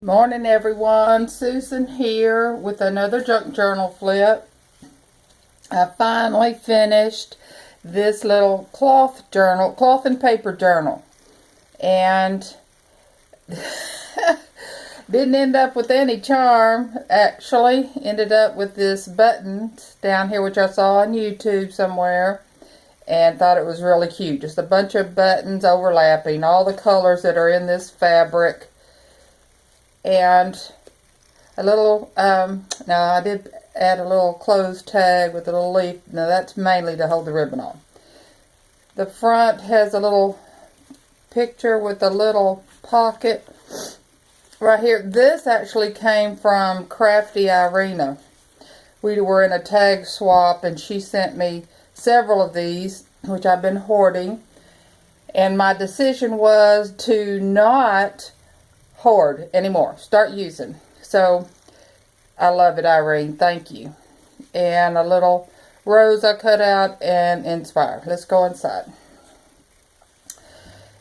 Morning everyone, Susan here with another junk journal flip. I finally finished this little cloth and paper journal, and didn't end up with any charm. Actually ended up with this button down here which I saw on YouTube somewhere and thought it was really cute. Just a bunch of buttons overlapping all the colors that are in this fabric. And a little, now I did add a little closed tag with a little leaf. Now that's mainly to hold the ribbon on. The front has a little picture with a little pocket right here. This actually came from Crafty Irina. We were in a tag swap and she sent me several of these, which I've been hoarding. And my decision was to not hoard anymore. Start using. So I love it, Irene. Thank you. And a little rose I cut out and inspired. Let's go inside.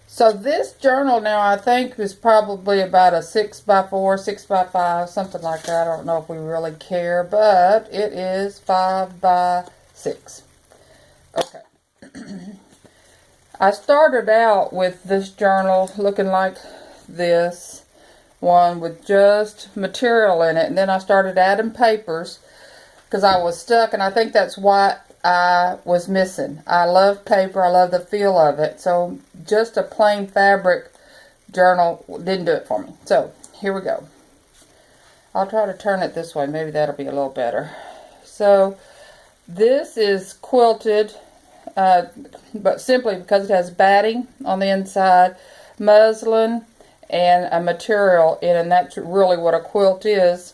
So this journal now I think is probably about a 6x4, 6x5, something like that. I don't know if we really care, but it is 5x6. Okay. I started out with this journal looking like this one with just material in it, and then I started adding papers because I was stuck, and I think that's what I was missing. I love paper, I love the feel of it, so just a plain fabric journal didn't do it for me. So here we go. I'll try to turn it this way, maybe that'll be a little better. So this is quilted, but simply because it has batting on the inside, muslin, and a material in, and that's really what a quilt is.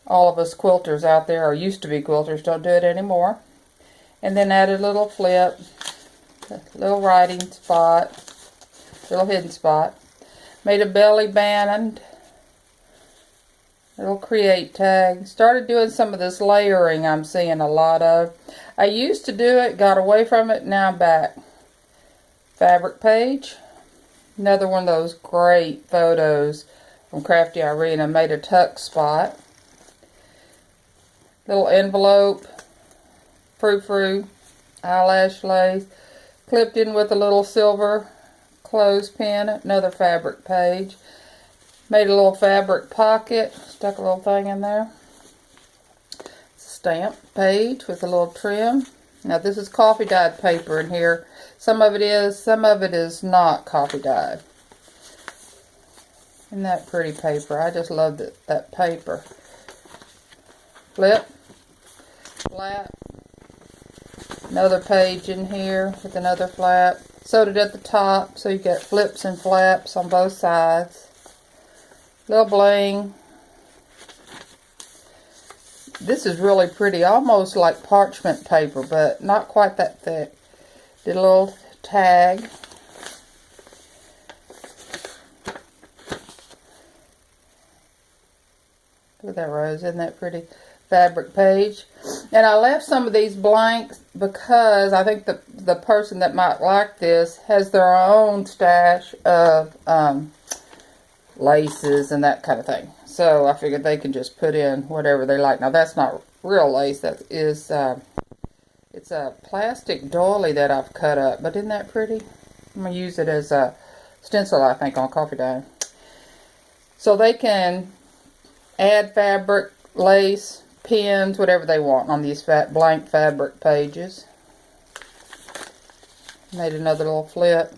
All of us quilters out there, or used to be quilters, don't do it anymore. And then added a little flip, a little writing spot, little hidden spot. Made a belly band, little create tag. Started doing some of this layering I'm seeing a lot of. I used to do it, got away from it, now I'm back. Fabric page. Another one of those great photos from Crafty Irina. Made a tuck spot. Little envelope. Frou-frou. Eyelash lace. Clipped in with a little silver clothespin. Another fabric page. Made a little fabric pocket. Stuck a little thing in there. Stamp page with a little trim. Now this is coffee dyed paper in here. Some of it is not coffee dyed. Isn't that pretty paper? I just love that paper. Flip. Flap. Another page in here with another flap. Sewed it at the top so you get flips and flaps on both sides. Little bling. This is really pretty, almost like parchment paper, but not quite that thick. Did a little tag. Look at that rose, isn't that pretty? Fabric page. And I left some of these blank because I think the person that might like this has their own stash of laces and that kind of thing. So I figured they can just put in whatever they like. Now that's not real lace. That is, it's a plastic doily that I've cut up. But isn't that pretty? I'm going to use it as a stencil, I think, on coffee dye. So they can add fabric, lace, pins, whatever they want on these blank fabric pages. Made another little flip.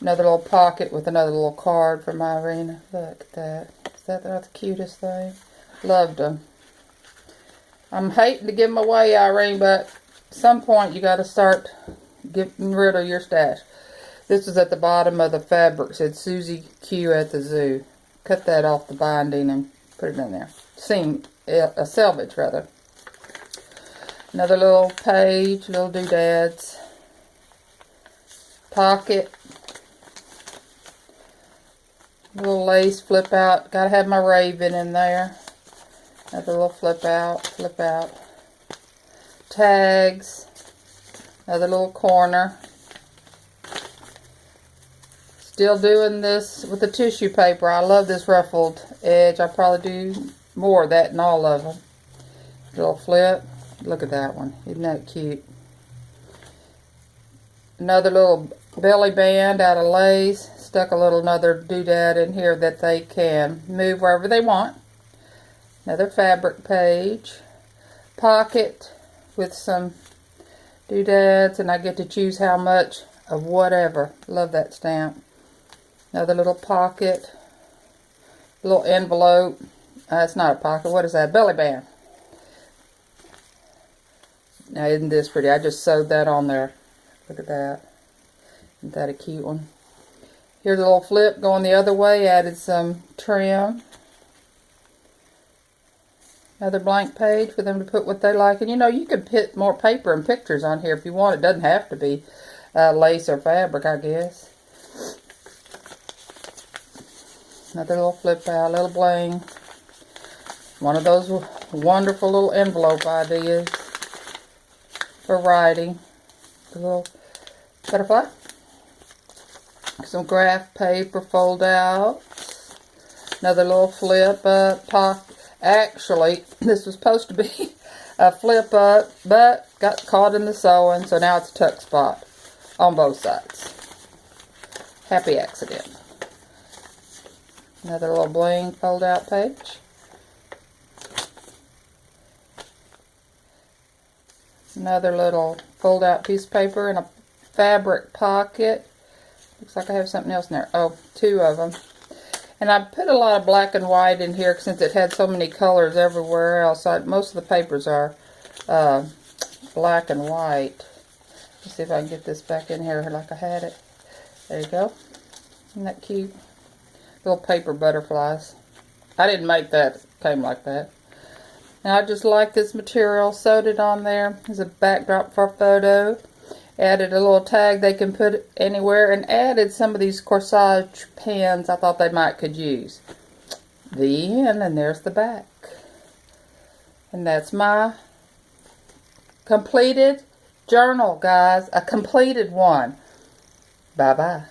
Another little pocket with another little card from Irina. Look at that. Is that not the cutest thing? Loved them. I'm hating to give them away, Irene, but at some point you got to start getting rid of your stash. This is at the bottom of the fabric. It said Susie Q at the zoo. Cut that off the binding and put it in there. Seam, a selvage rather. Another little page, little doodads. Pocket. Little lace flip out. Gotta have my raven in there. Another little flip out, flip out. Tags. Another little corner. Still doing this with the tissue paper. I love this ruffled edge. I'll probably do more of that in all of them. Little flip. Look at that one. Isn't that cute? Another little belly band out of lace. Stuck another doodad in here that they can move wherever they want. Another fabric page. Pocket with some doodads, and I get to choose how much of whatever. Love that stamp. Another little pocket. Little envelope. It's not a pocket. What is that? Belly band. Now, isn't this pretty? I just sewed that on there. Look at that. Isn't that a cute one? Here's a little flip going the other way. Added some trim. Another blank page for them to put what they like. And you know, you could put more paper and pictures on here if you want. It doesn't have to be lace or fabric, I guess. Another little flip out, little bling. One of those wonderful little envelope ideas for writing. A little butterfly. Some graph paper fold out. Another little flip up. Actually, this was supposed to be a flip up, but got caught in the sewing, so now it's a tuck spot on both sides. Happy accident. Another little bling fold out page. Another little fold out piece of paper and a fabric pocket. Looks like I have something else in there. Oh, two of them. And I put a lot of black and white in here since it had so many colors everywhere else. Most of the papers are black and white. Let's see if I can get this back in here like I had it. There you go. Isn't that cute? Little paper butterflies. I didn't make that. It came like that. And I just like this material. Sewed it on there. There's a backdrop for a photo. Added a little tag they can put anywhere, and added some of these corsage pins I thought they could use. The end, and there's the back. And that's my completed journal, guys. A completed one. Bye-bye.